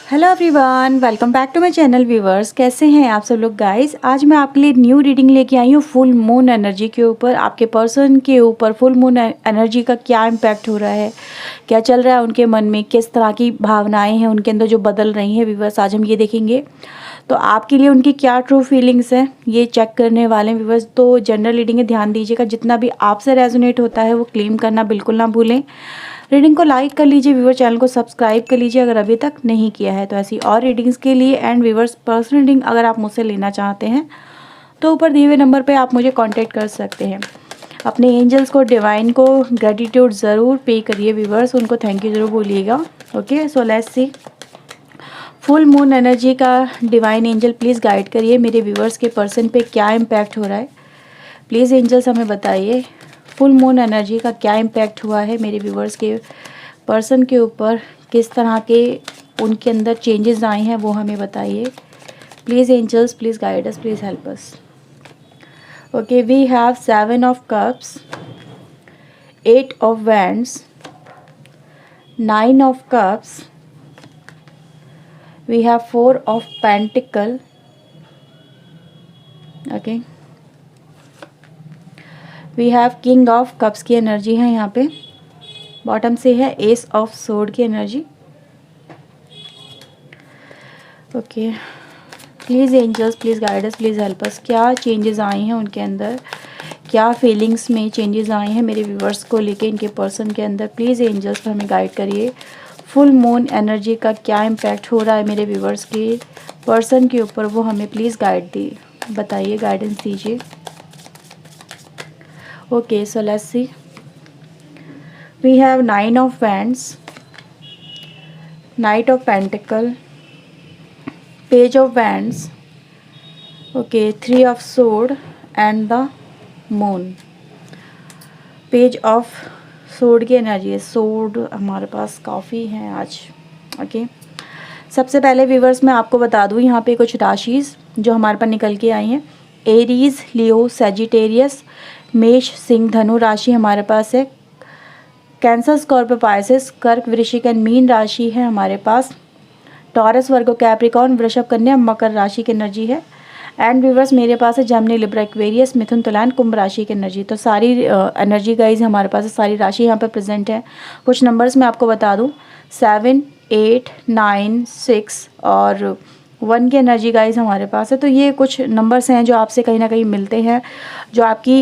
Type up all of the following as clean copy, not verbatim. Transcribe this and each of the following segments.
Hello everyone, welcome back to my channel viewers. कैसे हैं आप सब लोग गाइस। आज मैं आपके लिए न्यू रीडिंग लेके आई हूँ फुल मून एनर्जी के ऊपर। आपके पर्सन के ऊपर फुल मून एनर्जी का क्या इम्पैक्ट हो रहा है, क्या चल रहा है उनके मन में, किस तरह की भावनाएं हैं उनके अंदर जो बदल रही हैं व्यूवर्स, आज हम ये देखेंगे। तो आपके लिए उनकी क्या ट्रू फीलिंग्स हैं ये चेक करने वाले हैं व्यूवर्स। तो जनरल रीडिंग है, ध्यान दीजिएगा, जितना भी आपसे रेजोनेट होता है वो क्लेम करना बिल्कुल ना भूलें। रीडिंग को लाइक कर लीजिए व्यूवर, चैनल को सब्सक्राइब कर लीजिए अगर अभी तक नहीं किया है। तो ऐसी और रीडिंग्स के लिए एंड व्यूवर्स पर्सनल रीडिंग अगर आप मुझसे लेना चाहते हैं तो ऊपर दिए हुए नंबर पे आप मुझे कांटेक्ट कर सकते हैं। अपने एंजल्स को, डिवाइन को ग्रेटिट्यूड ज़रूर पे करिए व्यूवर्स, उनको थैंक यू ज़रूर बोलिएगा। Okay, so let's C full moon energy का डिवाइन एंजल प्लीज़ गाइड करिए मेरे व्यूवर्स के पर्सन पे क्या इम्पैक्ट हो रहा है। प्लीज़ एंजल्स हमें बताइए फुल मून एनर्जी का क्या इम्पैक्ट हुआ है मेरे व्यूवर्स के पर्सन के ऊपर, किस तरह के उनके अंदर चेंजेस आए हैं वो हमें बताइए। Please angels, please guide us, please help us. Okay, we have 7 of cups, 8 of wands, 9 of cups, we have 4 of pentacle. Okay, we have king of cups की एनर्जी है यहाँ पे, बॉटम से है एस ऑफ सोर्ड की energy. Okay, please angels, please guide us, please help us. क्या changes आए हैं उनके अंदर, क्या फीलिंग्स में चेंजेस आए हैं मेरे व्यूवर्स को लेके इनके पर्सन के अंदर। प्लीज़ एंजल्स हमें गाइड करिए फुल मून एनर्जी का क्या इम्पैक्ट हो रहा है मेरे व्यूवर्स के पर्सन के ऊपर, वो हमें प्लीज़ बताइए, गाइडेंस दीजिए। Okay, so let's see, we have 9 of wands, knight of pentacle, page of wands, okay, 3 of sword and the moon. Page of sword की एनर्जी है, सोर्ड हमारे पास काफ़ी हैं आज। ओके, सबसे पहले व्यूवर्स मैं आपको बता दूं यहाँ पे कुछ राशिज जो हमारे पास निकल के आई हैं। एरीज, लियो, सेजिटेरियस, मेष, सिंह, धनु राशि हमारे पास है। कैंसर, स्कॉर्पियो, पाइसेस, कर्क, वृश्चिक एंड मीन राशि है हमारे पास। टॉरस, वर्गो, कैप्रिकॉर्न, वृषभ, कन्या, मकर राशि की एनर्जी है। एंड व्यूवर्स मेरे पास है जेमिनी, लिब्रा, एक्वेरियस, मिथुन, तुला एंड कुंभ राशि की एनर्जी। तो सारी एनर्जी गाइज हमारे पास है, सारी राशि यहाँ पे प्रेजेंट है। कुछ नंबर्स मैं आपको बता दूँ, 7, 8, 9, 6 और 1 की एनर्जी गाइज हमारे पास है। तो ये कुछ नंबर्स हैं जो आपसे कहीं ना कहीं मिलते हैं, जो आपकी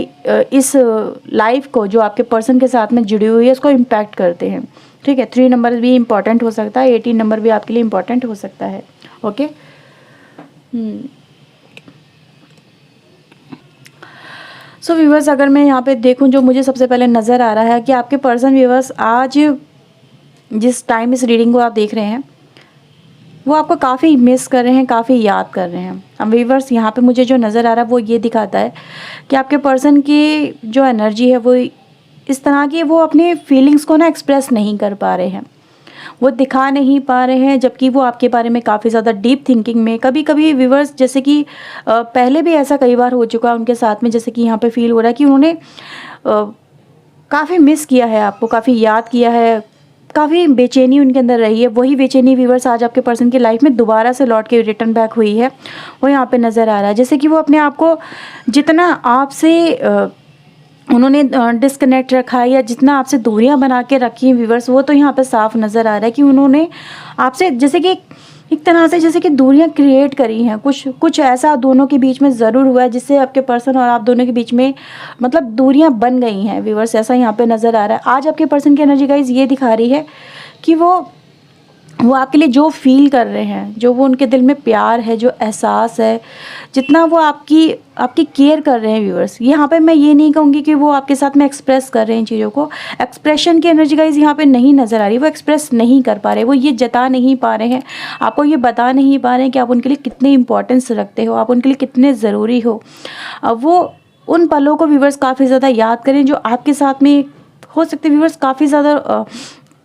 इस लाइफ को, जो आपके पर्सन के साथ में जुड़ी हुई है, उसको इम्पैक्ट करते हैं। ठीक है, 3 नंबर भी इम्पॉर्टेंट हो सकता है, 18 नंबर भी आपके लिए इम्पॉर्टेंट हो सकता है। ओके, सो व्यूवर्स अगर मैं यहाँ पे देखूँ, जो मुझे सबसे पहले नज़र आ रहा है कि आपके पर्सन व्यूवर्स आज जिस टाइम इस रीडिंग को आप देख रहे हैं वो आपको काफ़ी मिस कर रहे हैं, काफ़ी याद कर रहे हैं। अब व्यूवर्स यहाँ पे मुझे जो नज़र आ रहा है वो ये दिखाता है कि आपके पर्सन की जो एनर्जी है वो इस तरह की, वो अपनी फीलिंग्स को ना एक्सप्रेस नहीं कर पा रहे हैं, वो दिखा नहीं पा रहे हैं, जबकि वो आपके बारे में काफ़ी ज़्यादा डीप थिंकिंग में। कभी कभी व्यूवर्स जैसे कि पहले भी ऐसा कई बार हो चुका है उनके साथ में, जैसे कि यहाँ पे फील हो रहा है कि उन्होंने काफ़ी मिस किया है आपको, काफ़ी याद किया है, काफ़ी बेचैनी उनके अंदर रही है। वही बेचैनी व्यूवर्स आज आपके पर्सन की लाइफ में दोबारा से लौट के रिटर्न बैक हुई है, वो यहाँ पे नज़र आ रहा है। जैसे कि वो अपने आप को जितना आपसे उन्होंने डिस्कनेक्ट रखा है या जितना आपसे दूरियां बना के रखी हैं व्यूवर्स, वो तो यहाँ पे साफ नज़र आ रहा है कि उन्होंने आपसे जैसे कि एक तरह से जैसे कि दूरियां क्रिएट करी हैं। कुछ ऐसा दोनों के बीच में ज़रूर हुआ है जिससे आपके पर्सन और आप दोनों के बीच में मतलब दूरियां बन गई हैं व्यूवर्स, ऐसा यहाँ पे नज़र आ रहा है। आज आपके पर्सन की एनर्जी गाइज ये दिखा रही है कि वो आपके लिए जो फील कर रहे हैं, जो वो उनके दिल में प्यार है, जो एहसास है, जितना वो आपकी केयर कर रहे हैं व्यूअर्स। यहाँ पे मैं ये नहीं कहूँगी कि वो आपके साथ में एक्सप्रेस कर रहे हैं चीज़ों को, एक्सप्रेशन की एनर्जी गाइज यहाँ पे नहीं नज़र आ रही, वो एक्सप्रेस नहीं कर पा रहे, वो ये जता नहीं पा रहे हैं, आपको ये बता नहीं पा रहे हैं कि आप उनके लिए कितने इंपॉर्टेंस रखते हो, आप उनके लिए कितने ज़रूरी हो। अब वो उन पलों को व्यूअर्स काफ़ी ज़्यादा याद करें जो आपके साथ में हो सकते व्यूअर्स काफ़ी ज़्यादा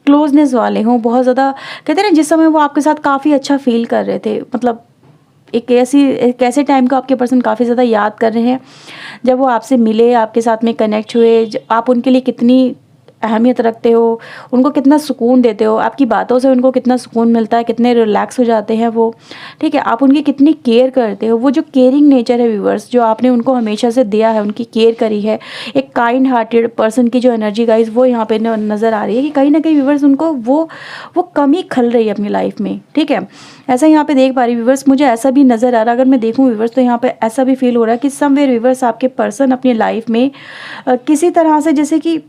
क्लोजनेस वाले हों, बहुत ज़्यादा कहते हैं ना, जिस समय वो आपके साथ काफ़ी अच्छा फील कर रहे थे, मतलब एक ऐसे टाइम को आपके पर्सन काफ़ी ज़्यादा याद कर रहे हैं जब वो आपसे मिले, आपके साथ में कनेक्ट हुए, आप उनके लिए कितनी अहमियत रखते हो, उनको कितना सुकून देते हो, आपकी बातों से उनको कितना सुकून मिलता है, कितने रिलैक्स हो जाते हैं वो, ठीक है। आप उनकी कितनी केयर करते हो, वो जो केयरिंग नेचर है व्यूअर्स जो आपने उनको हमेशा से दिया है, उनकी केयर करी है, एक काइंड हार्टेड पर्सन की जो एनर्जी गाइस वो यहाँ पे नज़र आ रही है कि कहीं ना कहीं व्यूअर्स उनको वो कमी खल रही है अपनी लाइफ में, ठीक है। ऐसा यहाँ पे देख पा रही व्यूअर्स, मुझे ऐसा भी नज़र आ रहा है, अगर मैं देखूँ व्यूअर्स तो यहाँ पे ऐसा भी फील हो रहा है कि समवेयर व्यूअर्स आपके पर्सन अपनी लाइफ में किसी तरह से, जैसे कि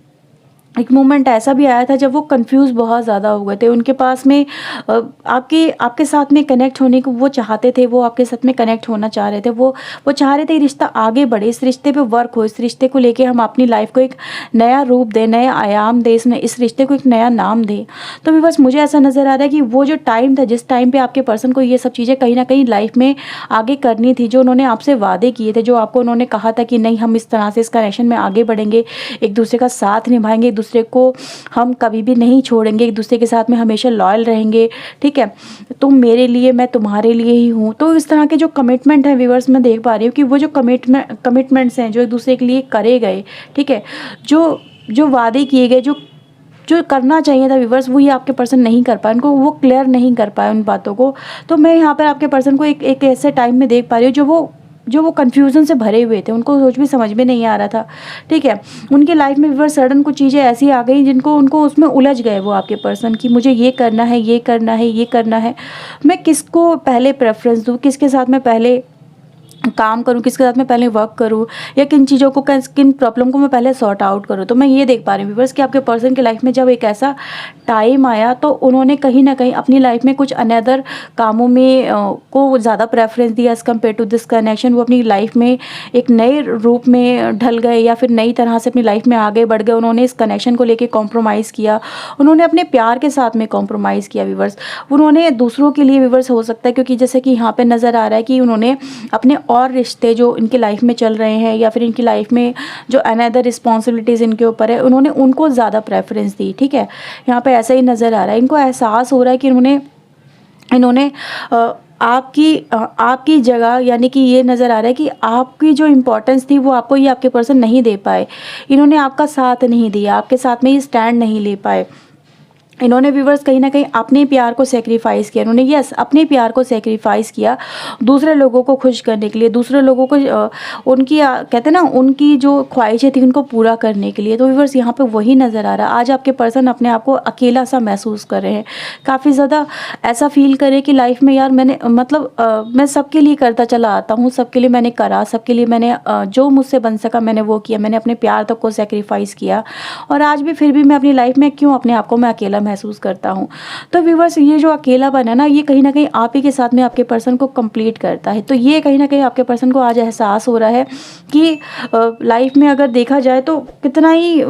एक मोमेंट ऐसा भी आया था जब वो कंफ्यूज बहुत ज़्यादा हो गए थे, उनके पास में आपके साथ में कनेक्ट होने को वो चाहते थे, वो आपके साथ में कनेक्ट होना चाह रहे थे, वो चाह रहे थे ये रिश्ता आगे बढ़े, इस रिश्ते पे वर्क हो, इस रिश्ते को लेके हम अपनी लाइफ को एक नया रूप दें, नया आयाम दें, इस रिश्ते को एक नया नाम दें। तो भी बस मुझे ऐसा नज़र आ रहा है कि वो जो टाइम था, जिस टाइम पर आपके पर्सन को ये सब चीज़ें कहीं ना कहीं लाइफ में आगे करनी थी, जो उन्होंने आपसे वादे किए थे, जो आपको उन्होंने कहा था कि नहीं हम इस तरह से इस कनेक्शन में आगे बढ़ेंगे, एक दूसरे का साथ निभाएंगे, दूसरे को हम कभी भी नहीं छोड़ेंगे, एक दूसरे के साथ में हमेशा लॉयल रहेंगे, ठीक है, तुम मेरे लिए मैं तुम्हारे लिए ही हूँ। तो इस तरह के जो कमिटमेंट है व्यूअर्स मैं देख पा रही हूँ कि वो जो कमिटमेंट्स हैं जो एक दूसरे के लिए करे गए, ठीक है, जो वादे किए गए, जो करना चाहिए था व्यूअर्स, वो ये आपके पर्सन नहीं कर पाए, उनको वो क्लियर नहीं कर पाए उन बातों को। तो मैं यहाँ पर आपके पर्सन को एक ऐसे टाइम में देख पा रही हूँ जो वो कन्फ्यूज़न से भरे हुए थे, उनको कुछ भी समझ में नहीं आ रहा था, ठीक है। उनकी लाइफ में व्यूअर्स सडन कुछ चीज़ें ऐसी आ गई जिनको उनको उसमें उलझ गए वो आपके पर्सन कि मुझे ये करना है, ये करना है, ये करना है, मैं किसको पहले प्रेफरेंस दूँ, किसके साथ मैं पहले काम करूँ, किसके साथ मैं पहले वर्क करूँ, या किन चीज़ों को, किन प्रॉब्लम को मैं पहले सॉर्ट आउट करूँ। तो मैं ये देख पा रही हूँ व्यूअर्स कि आपके पर्सन की लाइफ में जब एक ऐसा टाइम आया तो उन्होंने कहीं ना कहीं अपनी लाइफ में कुछ अनदर कामों में को ज़्यादा प्रेफरेंस दिया as compare to this connection. वो अपनी लाइफ में एक नए रूप में ढल गए या फिर नई तरह से अपनी लाइफ में आगे बढ़ गए। उन्होंने इस कनेक्शन को लेकर कॉम्प्रोमाइज़ किया, उन्होंने अपने प्यार के साथ में कॉम्प्रोमाइज़ किया व्यूअर्स, उन्होंने दूसरों के लिए व्यूअर्स हो सकता है, क्योंकि जैसे कि यहाँ पर नज़र आ रहा है कि उन्होंने अपने और रिश्ते जो इनकी लाइफ में चल रहे हैं या फिर इनकी लाइफ में जो अनदर रिस्पॉन्सिबिलिटीज़ इनके ऊपर है, उन्होंने उनको ज़्यादा प्रेफरेंस दी, ठीक है। यहाँ पे ऐसा ही नज़र आ रहा है, इनको एहसास हो रहा है कि इन्होंने आपकी जगह, यानी कि ये नज़र आ रहा है कि आपकी जो इम्पोर्टेंस थी वो आपको ये आपके पर्सन नहीं दे पाए, इन्होंने आपका साथ नहीं दिया, आपके साथ में ये स्टैंड नहीं ले पाए। इन्होंने व्यूअर्स कहीं ना कहीं अपने प्यार को सेक्रीफाइस किया, इन्होंने अपने प्यार को सेक्रीफाइस किया दूसरे लोगों को खुश करने के लिए, दूसरे लोगों को उनकी कहते हैं ना, उनकी जो ख्वाहिशें थी उनको पूरा करने के लिए। तो व्यूअर्स यहाँ पे वही नज़र आ रहा है, आज आपके पर्सन अपने आप को अकेला सा महसूस कर रहे हैं, काफ़ी ज़्यादा ऐसा फील करे कि लाइफ में यार मैंने मैं सबके लिए करता चला आता हूँ, सबके लिए मैंने करा, सबके लिए मैंने जो मुझसे बन सका मैंने वो किया, मैंने अपने प्यार तक को सेक्रीफाइस किया, और आज भी फिर भी मैं अपनी लाइफ में क्यों अपने आप को मैं अकेला महसूस करता हूँ। तो व्यूअर्स ये जो अकेलापन है ना, ये कहीं ना कहीं आप ही के साथ में आपके पर्सन को कंप्लीट करता है। तो ये कहीं ना कहीं आपके पर्सन को आज एहसास हो रहा है कि लाइफ में अगर देखा जाए तो कितना ही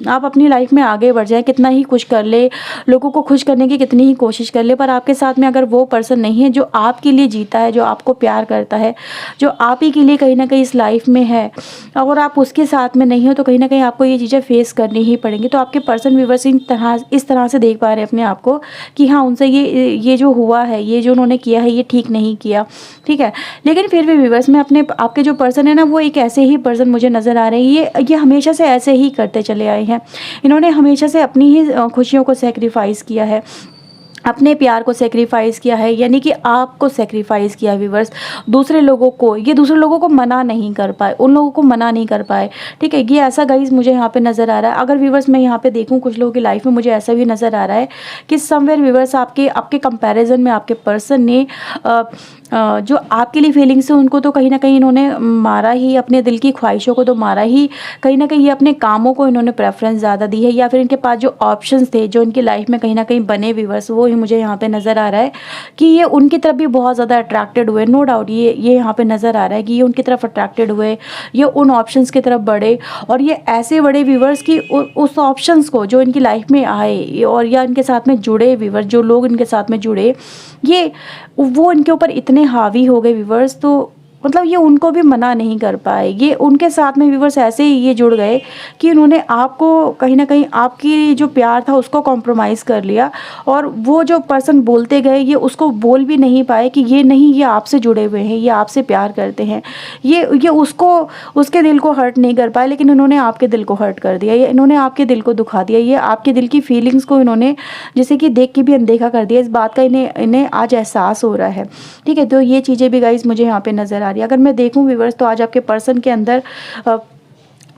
आप अपनी लाइफ में आगे बढ़ जाए, कितना ही कुछ कर ले, लोगों को खुश करने की कितनी ही कोशिश कर ले, पर आपके साथ में अगर वो पर्सन नहीं है जो आपके लिए जीता है, जो आपको प्यार करता है, जो आप ही के लिए कहीं ना कहीं इस लाइफ में है, अगर आप उसके साथ में नहीं हो तो कहीं ना कहीं आपको ये चीज़ें फेस करनी ही पड़ेंगी। तो आपके पर्सन व्यूअर्स इस तरह से देख पा रहे हैं अपने आप को कि हाँ, उनसे ये जो हुआ है, ये जो उन्होंने किया है, ये ठीक नहीं किया, ठीक है। लेकिन फिर भी व्यूअर्स में आपके जो पर्सन है ना, वो एक ऐसे ही पर्सन मुझे नज़र आ रहे हैं, ये हमेशा से ऐसे ही करते चले आए हैं, इन्होंने हमेशा से अपनी ही खुशियों को सेक्रीफाइस किया है, अपने प्यार को सेक्रीफाइस किया है, यानी कि आपको सेक्रीफाइस किया व्यूअर्स। दूसरे लोगों को मना नहीं कर पाए, उन लोगों को मना नहीं कर पाए, ठीक है। ये ऐसा गाइस मुझे यहाँ पे नज़र आ रहा है। अगर व्यूअर्स मैं यहाँ पे देखूँ कुछ लोगों की लाइफ में मुझे ऐसा भी नज़र आ रहा है कि समवेयर व्यूअर्स आपके कंपैरिजन में आपके पर्सन ने जो आपके लिए फीलिंग्स है उनको तो कहीं ना कहीं इन्होंने मारा ही, अपने दिल की ख्वाहिशों को तो मारा ही, कहीं ना कहीं ये अपने कामों को इन्होंने प्रेफरेंस ज़्यादा दी है, या फिर इनके पास जो ऑप्शंस थे जो इनकी लाइफ में कहीं ना कहीं बने व्यूअर्स, वो ही मुझे यहाँ पे नज़र आ रहा है कि ये उनकी तरफ भी बहुत ज़्यादा अट्रैक्टेड हुए। नो डाउट ये यहाँ पे नज़र आ रहा है कि ये उनकी तरफ अट्रैक्टेड हुए, ये उन ऑप्शंस की तरफ बढ़े, और ये ऐसे बड़े व्यूअर्स की उस ऑप्शंस को जो इनकी लाइफ में आए और या इनके साथ में जुड़े व्यूअर्स, जो लोग इनके साथ में जुड़े, वो इनके ऊपर इतने हावी हो गए व्यूअर्स। तो मतलब ये उनको भी मना नहीं कर पाए, ये उनके साथ में व्यूअर्स ऐसे ही ये जुड़ गए कि उन्होंने आपको कहीं ना कहीं आपकी जो प्यार था उसको कॉम्प्रोमाइज़ कर लिया, और वो जो पर्सन बोलते गए ये उसको बोल भी नहीं पाए कि ये नहीं, ये आपसे जुड़े हुए हैं, ये आपसे प्यार करते हैं, ये उसको उसके दिल को हर्ट नहीं कर पाए, लेकिन इन्होंने आपके दिल को हर्ट कर दिया, ये इन्होंने आपके दिल को दुखा दिया, ये आपके दिल की फीलिंग्स को इन्होंने जैसे कि देख के भी अनदेखा कर दिया। इस बात का इन्हें इन्हें आज एहसास हो रहा है, ठीक है। तो ये चीज़ें भी गाइस मुझे यहाँ पे नज़र आ रही है। अगर मैं देखूँ व्यूअर्स तो आज आपके पर्सन के अंदर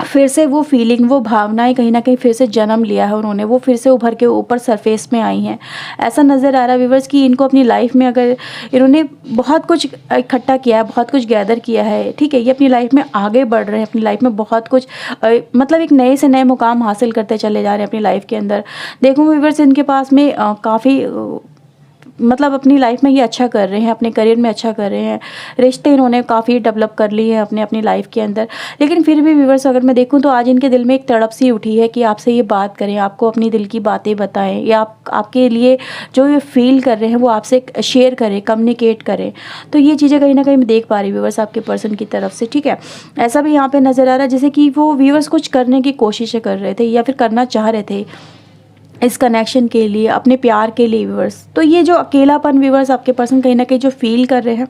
फिर से वो फीलिंग, वो भावनाएं कहीं ना कहीं फिर से जन्म लिया है उन्होंने, वो फिर से उभर के ऊपर सरफेस में आई हैं। ऐसा नज़र आ रहा है व्यूअर्स कि इनको अपनी लाइफ में, अगर इन्होंने बहुत कुछ इकट्ठा किया है, बहुत कुछ गैदर किया है, ठीक है, ये अपनी लाइफ में आगे बढ़ रहे हैं, अपनी लाइफ में बहुत कुछ मतलब एक नए से नए मुकाम हासिल करते चले जा रहे हैं अपनी लाइफ के अंदर। देखो व्यूअर्स इनके पास में काफ़ी मतलब अपनी लाइफ में ये अच्छा कर रहे हैं, अपने करियर में अच्छा कर रहे हैं, रिश्ते इन्होंने काफ़ी डेवलप कर लिए हैं अपनी लाइफ के अंदर। लेकिन फिर भी व्यूअर्स अगर मैं देखूं तो आज इनके दिल में एक तड़प सी उठी है कि आपसे ये बात करें, आपको अपनी दिल की बातें बताएं, या आपके लिए जो ये फील कर रहे हैं वो आपसे शेयर करें, कम्युनिकेट करें। तो ये चीज़ें कहीं ना कहीं मैं देख पा रही हूँ व्यूअर्स आपके पर्सन की तरफ से, ठीक है। ऐसा भी यहाँ पर नज़र आ रहा है जैसे कि वो व्यूअर्स कुछ करने की कोशिशें कर रहे थे या फिर करना चाह रहे थे इस कनेक्शन के लिए, अपने प्यार के लिए व्यूअर्स। तो ये जो अकेलापन व्यूअर्स आपके पर्सन कहीं ना कहीं जो फील कर रहे हैं,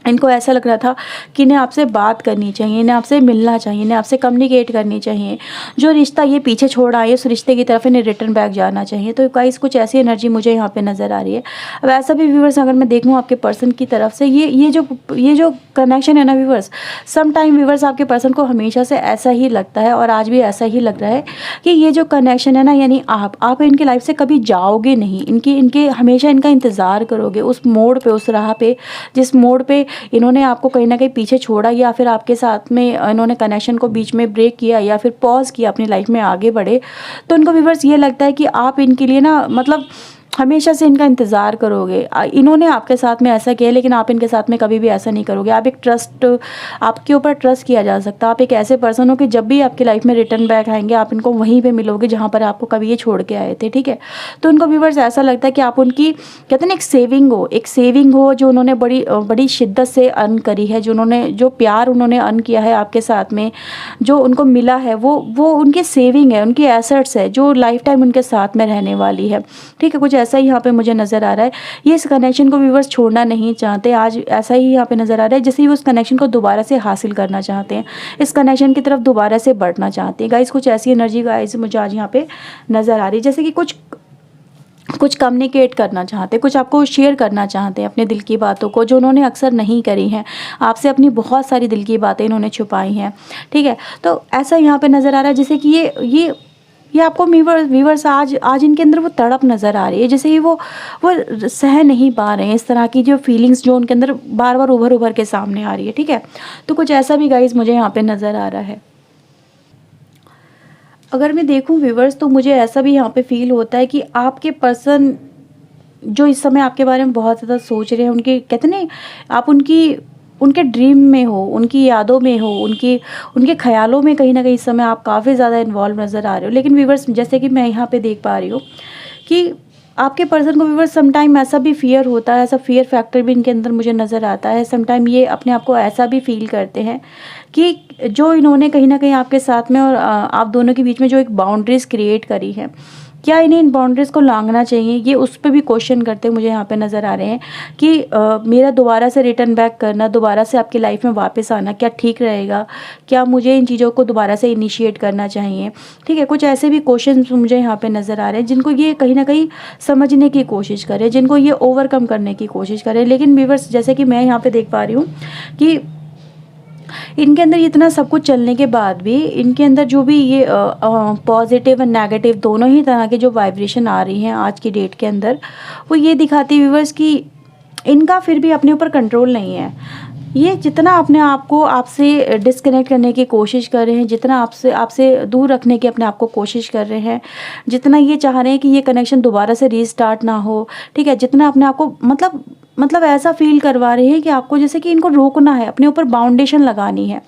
इनको ऐसा लग रहा था कि इन्हें आपसे बात करनी चाहिए, इन्हें आपसे मिलना चाहिए, इन्हें आपसे कम्युनिकेट करनी चाहिए। जो रिश्ता ये पीछे छोड़ आए उस रिश्ते की तरफ इन्हें रिटर्न बैक जाना चाहिए। तो गाइस कुछ ऐसी एनर्जी मुझे यहाँ पे नज़र आ रही है। अब ऐसा भी व्यूअर्स अगर मैं देखूँ आपके पर्सन की तरफ से, ये जो कनेक्शन है ना व्यूअर्स, सम टाइम व्यूअर्स आपके पर्सन को हमेशा से ऐसा ही लगता है, और आज भी ऐसा ही लग रहा है कि ये जो कनेक्शन है ना, यानी आप इनकी लाइफ से कभी जाओगे नहीं, इनके हमेशा इनका इंतज़ार करोगे उस मोड़ पे, उस राह पे, जिस मोड़ पे इन्होंने आपको कहीं ना कहीं पीछे छोड़ा, या फिर आपके साथ में इन्होंने कनेक्शन को बीच में ब्रेक किया या फिर पॉज किया, अपनी लाइफ में आगे बढ़े। तो इनको व्यूअर्स ये लगता है कि आप इनके लिए ना मतलब हमेशा से इनका इंतज़ार करोगे। इन्होंने आपके साथ में ऐसा किया, लेकिन आप इनके साथ में कभी भी ऐसा नहीं करोगे। आप एक ट्रस्ट, आपके ऊपर ट्रस्ट किया जा सकता है। आप एक ऐसे पर्सन हो कि जब भी आपकी लाइफ में रिटर्न बैक आएंगे आप इनको वहीं पे मिलोगे जहाँ पर आपको कभी ये छोड़ के आए थे, ठीक है। तो इनको व्यूअर्स ऐसा लगता है कि आप उनकी, कहते हैं ना, एक सेविंग हो जो उन्होंने बड़ी शिद्दत से अर्न करी है, जो प्यार उन्होंने अर्न किया है आपके साथ में, जो उनको मिला है, वो उनकी सेविंग है, उनकी एसेट्स है, जो लाइफ टाइम उनके साथ में रहने वाली है, ठीक है। कुछ ऐसा ही यहाँ पे मुझे नज़र आ रहा है। ये इस कनेक्शन को व्यूअर्स छोड़ना नहीं चाहते। आज ऐसा ही यहाँ पे नज़र आ रहा है जैसे वो उस कनेक्शन को दोबारा से हासिल करना चाहते हैं, इस कनेक्शन की तरफ दोबारा से बढ़ना चाहते हैं। गाइस कुछ ऐसी एनर्जी गाइस मुझे आज यहाँ पे नज़र आ रही है, जैसे कि कुछ कम्युनिकेट करना चाहते हैं, कुछ आपको शेयर करना चाहते हैं अपने दिल की बातों को, जो उन्होंने अक्सर नहीं करी हैं। आपसे अपनी बहुत सारी दिल की बातें इन्होंने छुपाई हैं, ठीक है। तो ऐसा यहाँ पे नज़र आ रहा है जैसे कि ये आपको व्यूअर्स आज इनके अंदर वो तड़प नज़र आ रही है, जैसे ही वो सह नहीं पा रहे हैं इस तरह की जो फीलिंग्स जो उनके अंदर बार बार उभर के सामने आ रही है, ठीक है। तो कुछ ऐसा भी गाइस मुझे यहाँ पे नज़र आ रहा है। अगर मैं देखूं व्यूअर्स तो मुझे ऐसा भी यहाँ पे फील होता है कि आपके पर्सन जो इस समय आपके बारे में बहुत ज़्यादा सोच रहे हैं, उनके, कहते नहीं, आप उनके ड्रीम में हो, उनकी यादों में हो, उनके ख़्यालों में कहीं ना कहीं इस समय आप काफ़ी ज़्यादा इन्वॉल्व नज़र आ रहे हो। लेकिन व्यूअर्स जैसे कि मैं यहाँ पे देख पा रही हूँ कि आपके पर्सन को व्यूअर्स सम टाइम ऐसा भी फियर होता है, ऐसा फियर फैक्टर भी इनके अंदर मुझे नज़र आता है। सम टाइम ये अपने आप को ऐसा भी फील करते हैं कि जो इन्होंने कहीं ना कहीं आपके साथ में और आप दोनों के बीच में जो एक बाउंड्रीज़ क्रिएट करी है, क्या इन्हें इन बाउंड्रीज़ को लांघना चाहिए, ये उस पर भी क्वेश्चन करते मुझे यहाँ पे नज़र आ रहे हैं कि मेरा दोबारा से रिटर्न बैक करना, दोबारा से आपकी लाइफ में वापस आना क्या ठीक रहेगा, क्या मुझे इन चीज़ों को दोबारा से इनिशिएट करना चाहिए, ठीक है। कुछ ऐसे भी क्वेश्चन मुझे यहाँ पे नज़र आ रहे हैं जिनको ये कहीं ना कहीं समझने की कोशिश करें, जिनको ये ओवरकम करने की कोशिश करें। लेकिन व्यूअर्स जैसे कि मैं यहाँ पर देख पा रही हूँ कि इनके अंदर इतना सब कुछ चलने के बाद भी इनके अंदर जो भी ये पॉजिटिव और नेगेटिव दोनों ही तरह के जो वाइब्रेशन आ रही हैं आज की डेट के अंदर, वो ये दिखाती व्यूअर्स कि इनका फिर भी अपने ऊपर कंट्रोल नहीं है। ये जितना अपने आप को आपसे डिस्कनेक्ट करने की कोशिश कर रहे हैं, जितना आपसे दूर रखने की अपने आप को कोशिश कर रहे हैं, जितना ये चाह रहे हैं कि ये कनेक्शन दोबारा से रीस्टार्ट ना हो, ठीक है, जितना अपने आप को मतलब मतलब ऐसा फील करवा रहे हैं कि आपको जैसे कि इनको रोकना है, अपने ऊपर बाउंडेशन लगानी है,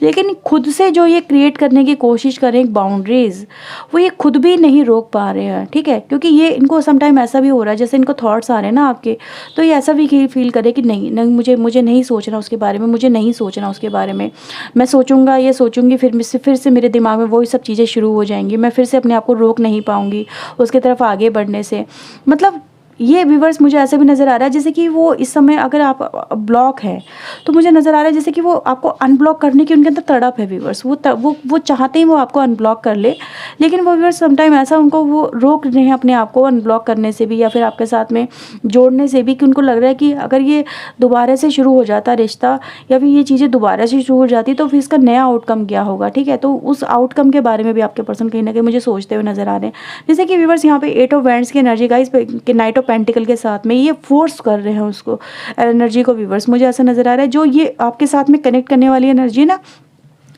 लेकिन खुद से जो ये क्रिएट करने की कोशिश करें एक बाउंड्रीज, वो ये खुद भी नहीं रोक पा रहे हैं, ठीक है। क्योंकि ये इनको समटाइम ऐसा भी हो रहा है, जैसे इनको थॉट्स आ रहे हैं ना आपके, तो ये ऐसा भी फील करे कि नहीं नहीं, मुझे नहीं सोचना उसके बारे में, मुझे नहीं सोचना उसके बारे में, मैं सोचूंगा ये सोचूंगी फिर से मेरे दिमाग में वही सब चीज़ें शुरू हो जाएंगी, मैं फिर से अपने आप को रोक नहीं पाऊंगी उसकी तरफ आगे बढ़ने से। मतलब ये व्यूवर्स मुझे ऐसे भी नज़र आ रहा है जैसे कि वो इस समय अगर आप ब्लॉक है, तो मुझे नज़र आ रहा है जैसे कि वो आपको अनब्लॉक करने की उनके अंदर तड़प है व्यूवर्स। वो चाहते ही वो आपको अनब्लॉक कर ले, लेकिन वो व्यूवर्स समटाइम ऐसा उनको वो रोक रहे हैं अपने आप को अनब्लॉक करने से भी, या फिर आपके साथ में जोड़ने से भी, कि उनको लग रहा है कि अगर ये दोबारा से शुरू हो जाता रिश्ता, या फिर ये चीज़ें दोबारा से शुरू हो जाती, तो फिर इसका नया आउटकम क्या होगा, ठीक है। तो उस आउटकम के बारे में भी आपके पर्सन कहीं ना कहीं मुझे सोचते हुए नजर आ रहे हैं। जैसे कि व्यूवर्स यहाँ पे 8 ऑफ वैंड्स की एनर्जी गाइस के नाइट ऑफ पेंटिकल के साथ में ये फोर्स कर रहे हैं उसको एनर्जी को व्यूवर्स। मुझे ऐसा नजर आ रहा है जो ये आपके साथ में कनेक्ट करने वाली एनर्जी ना,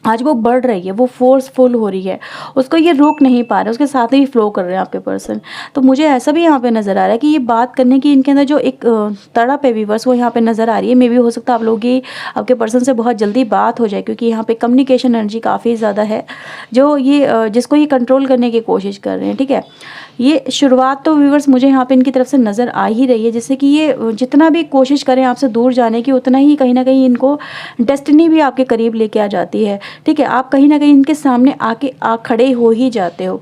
आज वो बढ़ रही है, वो फोर्सफुल हो रही है, उसको ये रोक नहीं पा रहे, उसके साथ ही फ्लो कर रहे हैं आपके पर्सन। तो मुझे ऐसा भी यहाँ पे नज़र आ रहा है कि ये बात करने की इनके अंदर जो एक तड़प है व्यूवर्स, वो यहाँ पे नज़र आ रही है। मे भी हो सकता है आप लोगों की आपके पर्सन से बहुत जल्दी बात हो जाए, क्योंकि यहाँ पे कम्युनिकेशन एनर्जी काफ़ी ज़्यादा है जो ये जिसको ये कंट्रोल करने की कोशिश कर रहे हैं, ठीक है। ये शुरुआत तो व्यूवर्स मुझे यहाँ पे इनकी तरफ से नज़र आ ही रही है, जैसे कि ये जितना भी कोशिश करें आपसे दूर जाने की, उतना ही कहीं ना कहीं इनको डेस्टिनी भी आपके करीब लेके आ जाती है, ठीक है। आप कहीं ना कहीं इनके सामने आके खड़े हो ही जाते हो,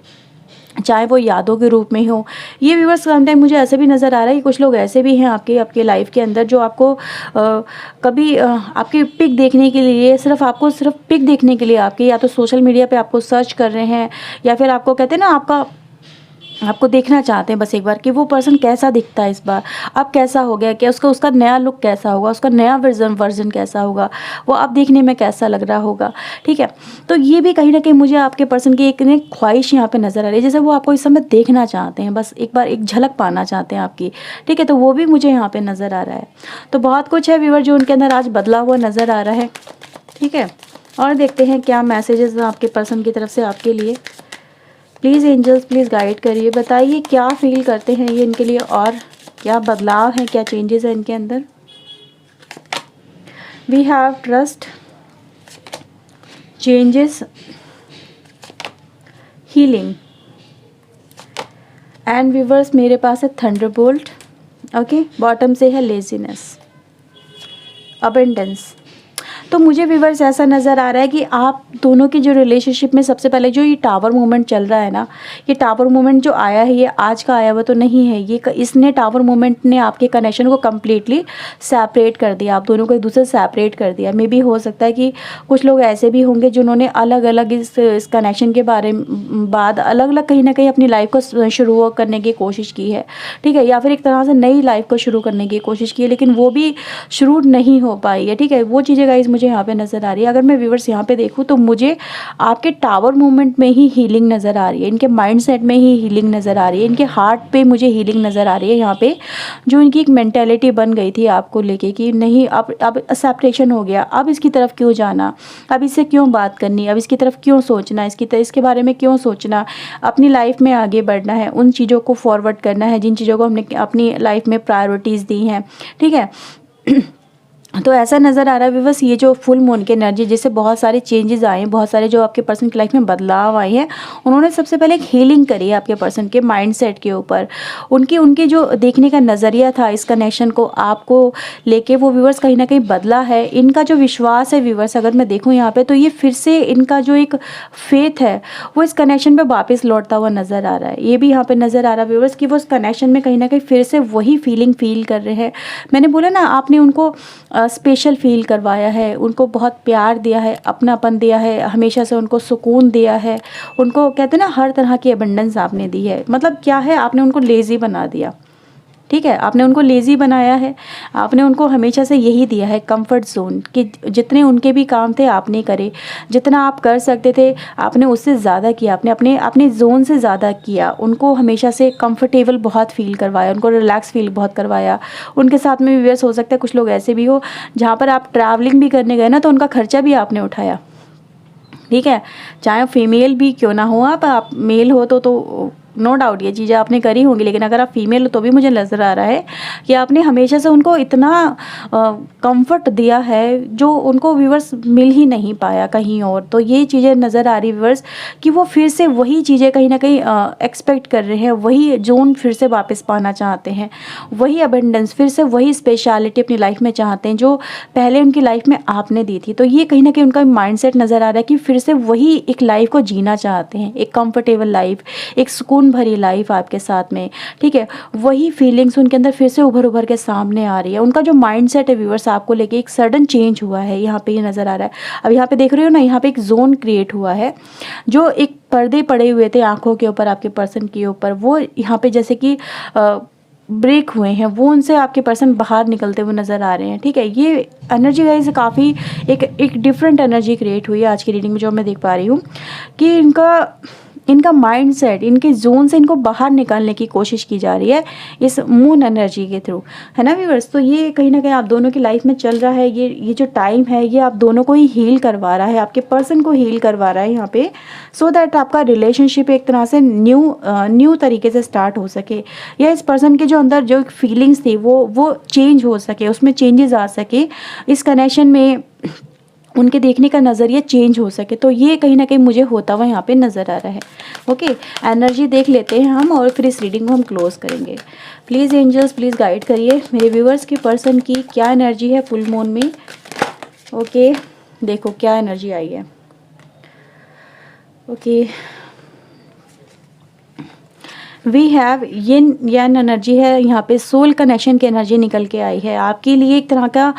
चाहे वो यादों के रूप में हो। ये व्यूवर्स समटाइम मुझे ऐसे भी नज़र आ रहा है कि कुछ लोग ऐसे भी हैं आपके लाइफ के अंदर जो आपको कभी आपकी पिक देखने के लिए, सिर्फ पिक देखने के लिए आपके या तो सोशल मीडिया पे आपको सर्च कर रहे हैं, या फिर आपको कहते हैं ना आपको देखना चाहते हैं बस एक बार कि वो पर्सन कैसा दिखता है इस बार, अब कैसा हो गया, क्या उसका नया लुक कैसा होगा, उसका नया वर्जन कैसा होगा, वो अब देखने में कैसा लग रहा होगा, ठीक है। तो ये भी कहीं ना कहीं मुझे आपके पर्सन की एक ख्वाहिश यहाँ पे नज़र आ रही है, जैसे वो आपको इस समय देखना चाहते हैं, बस एक बार एक झलक पाना चाहते हैं आपकी, ठीक है। तो वो भी मुझे यहाँ पर नज़र आ रहा है। तो बहुत कुछ है व्यूअर जो उनके अंदर आज बदला हुआ नज़र आ रहा है, ठीक है। और देखते हैं क्या मैसेजेस आपके पर्सन की तरफ से आपके लिए। प्लीज़ एंजल्स प्लीज़ गाइड करिए, बताइए क्या फील करते हैं ये इनके लिए, और क्या बदलाव है, क्या चेंजेस है इनके अंदर। We have trust, changes, healing and viewers मेरे पास है थंडरबोल्ट, ओके। बॉटम से है लेजीनेस, अबेंडेंस। तो मुझे व्यूवर्स ऐसा नज़र आ रहा है कि आप दोनों की जो रिलेशनशिप में सबसे पहले जो ये टावर मोमेंट चल रहा है ना, ये टावर मोमेंट जो आया है ये आज का आया हुआ तो नहीं है, ये इसने टावर मोमेंट ने आपके कनेक्शन को कम्प्लीटली सेपरेट कर दिया, आप दोनों को एक दूसरे से सेपरेट कर दिया। मे बी हो सकता है कि कुछ लोग ऐसे भी होंगे जिन्होंने अलग अलग इस कनेक्शन के बारे में बाद अलग अलग कहीं ना कहीं अपनी लाइफ को शुरू करने की कोशिश की है, ठीक है, या फिर एक तरह से नई लाइफ को शुरू करने की कोशिश की है, लेकिन वो भी शुरू नहीं हो पाई है, ठीक है। वो चीज़ें गाइस मुझे यहाँ पे नज़र आ रही है। अगर मैं व्यूवर्स यहाँ पे देखूँ तो मुझे आपके टावर मूवमेंट में ही हीलिंग नज़र आ रही है, इनके माइंड सेट में ही हीलिंग नज़र आ रही है, इनके हार्ट पे मुझे हीलिंग नज़र आ रही है। यहाँ पे जो इनकी एक मेंटेलिटी बन गई थी आपको लेके कि नहीं अब सेपरेशन हो गया, अब इसकी तरफ क्यों जाना, अब इससे क्यों बात करनी, अब इसकी तरफ क्यों सोचना, इसके बारे में क्यों सोचना, अपनी लाइफ में आगे बढ़ना है, उन चीज़ों को फॉरवर्ड करना है जिन चीज़ों को हमने अपनी लाइफ में प्रायोरिटीज़ दी हैं, ठीक है। तो ऐसा नज़र आ रहा है व्यूअर्स, ये जो फुल मून की एनर्जी जिससे बहुत सारे चेंजेस आए हैं, बहुत सारे जो आपके पर्सन की लाइफ में बदलाव आए हैं, उन्होंने सबसे पहले एक हीलिंग करी है आपके पर्सन के माइंडसेट के ऊपर। उनकी जो देखने का नज़रिया था इस कनेक्शन को आपको लेके, वो व्यूअर्स कहीं ना कहीं बदला है। इनका जो विश्वास है व्यूअर्स, अगर मैं देखूँ यहाँ पे, तो ये फिर से इनका जो एक फेथ है वो इस कनेक्शन पर वापस लौटता हुआ नज़र आ रहा है। ये भी यहाँ पर नज़र आ रहा है व्यूअर्स कि वो इस कनेक्शन में कहीं ना कहीं फिर से वही फीलिंग फील कर रहे हैं। मैंने बोला ना, आपने उनको स्पेशल फील करवाया है, उनको बहुत प्यार दिया है, अपनापन दिया है, हमेशा से उनको सुकून दिया है, उनको कहते हैं ना हर तरह की अबंडेंस आपने दी है। मतलब क्या है, आपने उनको लेज़ी बना दिया, ठीक है, आपने उनको लेज़ी बनाया है, आपने उनको हमेशा से यही दिया है कंफर्ट जोन, कि जितने उनके भी काम थे आपने करे, जितना आप कर सकते थे आपने उससे ज़्यादा किया, आपने अपने जोन से ज़्यादा किया, उनको हमेशा से कंफर्टेबल बहुत फील करवाया, उनको रिलैक्स फील बहुत करवाया। उनके साथ में भी व्यस्त हो सकता है कुछ लोग ऐसे भी हो जहाँ पर आप ट्रैवलिंग भी करने गए ना, तो उनका खर्चा भी आपने उठाया, ठीक है, चाहे फीमेल भी क्यों ना हो, आप मेल हो तो नो डाउट ये चीज़ें आपने करी होंगी, लेकिन अगर आप फीमेल हो तो भी मुझे नज़र आ रहा है कि आपने हमेशा से उनको इतना कंफर्ट दिया है जो उनको व्यूअर्स मिल ही नहीं पाया कहीं और। तो ये चीज़ें नज़र आ रही व्यूअर्स कि वो फिर से वही चीज़ें कहीं ना कहीं एक्सपेक्ट कर रहे हैं, वही जोन फिर से वापस पाना चाहते हैं, वही अबेंडेंस, फिर से वही स्पेशलिटी अपनी लाइफ में चाहते हैं जो पहले उनकी लाइफ में आपने दी थी। तो ये कहीं ना कहीं उनका माइंडसेट नज़र आ रहा है कि फिर से वही एक लाइफ को जीना चाहते हैं, एक कंफर्टेबल लाइफ, एक सुकून भरी लाइफ आपके साथ में, ठीक है। वही फीलिंग्स उनके अंदर फिर से उभर के सामने आ रही है। उनका जो माइंडसेट है व्यूअर्स आपको लेके एक सडन चेंज हुआ है, यहाँ पे ये नज़र आ रहा है। अब यहाँ पे देख रहे हो ना, यहाँ पे एक जोन क्रिएट हुआ है, जो एक पर्दे पड़े हुए थे आंखों के ऊपर आपके पर्सन के ऊपर, वो यहाँ पे जैसे कि ब्रेक हुए हैं, वो उनसे आपके पर्सन बाहर निकलते हुए नज़र आ रहे हैं, ठीक है। ये एनर्जी गाइस काफ़ी एक डिफरेंट एनर्जी क्रिएट हुई है आज की रीडिंग में, जो मैं देख पा रही हूँ कि इनका माइंडसेट, इनके जोन से इनको बाहर निकालने की कोशिश की जा रही है इस मून एनर्जी के थ्रू, है ना व्यूअर्स। तो ये कहीं ना कहीं आप दोनों की लाइफ में चल रहा है। ये जो टाइम है ये आप दोनों को ही हील करवा रहा है, आपके पर्सन को हील करवा रहा है यहाँ पे, सो दैट आपका रिलेशनशिप एक तरह से न्यू तरीके से स्टार्ट हो सके, या इस पर्सन के जो अंदर जो फीलिंग्स थी वो चेंज हो सके, उसमें चेंजेस आ सके, इस कनेक्शन में उनके देखने का नज़रिया चेंज हो सके। तो ये कहीं ना कहीं मुझे होता हुआ यहाँ पे नज़र आ रहा है। ओके, एनर्जी देख लेते हैं हम और फिर इस रीडिंग को हम क्लोज करेंगे। प्लीज़ एंजल्स प्लीज़ गाइड करिए मेरे व्यूवर्स के पर्सन की क्या एनर्जी है फुल मून में। ओके, देखो क्या एनर्जी आई है। ओके, वी हैव यिन यान एनर्जी है यहाँ पे, सोल कनेक्शन की एनर्जी निकल के आई है। आपके लिए एक तरह का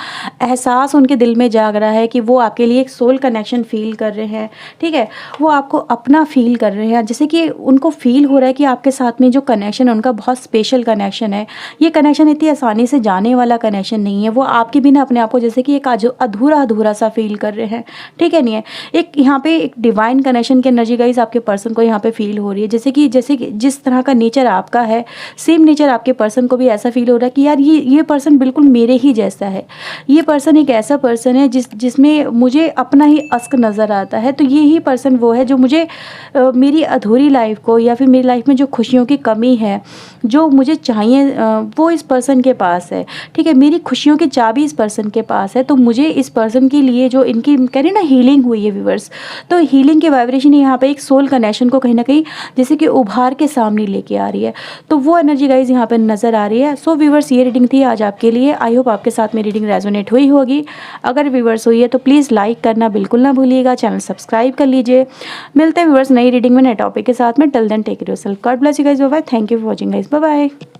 एहसास उनके दिल में जाग रहा है कि वो आपके लिए एक सोल कनेक्शन फील कर रहे हैं, ठीक है। वो आपको अपना फील कर रहे हैं, जैसे कि उनको फील हो रहा है कि आपके साथ में जो कनेक्शन है उनका बहुत स्पेशल कनेक्शन है। ये कनेक्शन इतनी आसानी से जाने वाला कनेक्शन नहीं है। वो आपके बिना अपने आप को जैसे कि एक अधूरा अधूरा सा फील कर रहे हैं, ठीक है। नहीं है एक यहाँ पे एक डिवाइन कनेक्शन की एनर्जी गाइस आपके पर्सन को यहाँ पे फील हो रही है, जैसे कि जिस तरह का नेचर आपका है, सेम नेचर आपके पर्सन को भी ऐसा फील हो रहा है कि यार ये पर्सन बिल्कुल मेरे ही जैसा है। ये पर्सन एक ऐसा पर्सन है जिसमें मुझे अपना ही अस्क नज़र आता है। तो ये ही पर्सन वो है जो मुझे मेरी अधूरी लाइफ को, या फिर मेरी लाइफ में जो खुशियों की कमी है, जो मुझे चाहिए वो इस पर्सन के पास है, ठीक है। मेरी खुशियों की चाबी इस पर्सन के पास है। तो मुझे इस पर्सन के लिए जो इनकी कह रही ना हीलिंग हुई है व्यूअर्स, तो हीलिंग के वाइब्रेशन यहाँ पे एक सोल कनेक्शन को कहीं ना कहीं जैसे कि उभार के सामने लेके आ रही है। तो वो एनर्जी गाइज यहाँ पे नज़र आ रही है। सो व्यूवर्स, ये रीडिंग थी आज आपके लिए। आई होप आपके साथ मेरी रीडिंग रेजोनेट हुई होगी। अगर व्यूवर्स हुई है तो प्लीज़ लाइक करना बिल्कुल ना भूलिएगा, चैनल सब्सक्राइब कर लीजिए। मिलते हैं व्यूवर्स नई रीडिंग में नए टॉपिक के साथ में। Till then take care yourself, God bless you guys, bye bye. Thank you for watching guys, bye bye.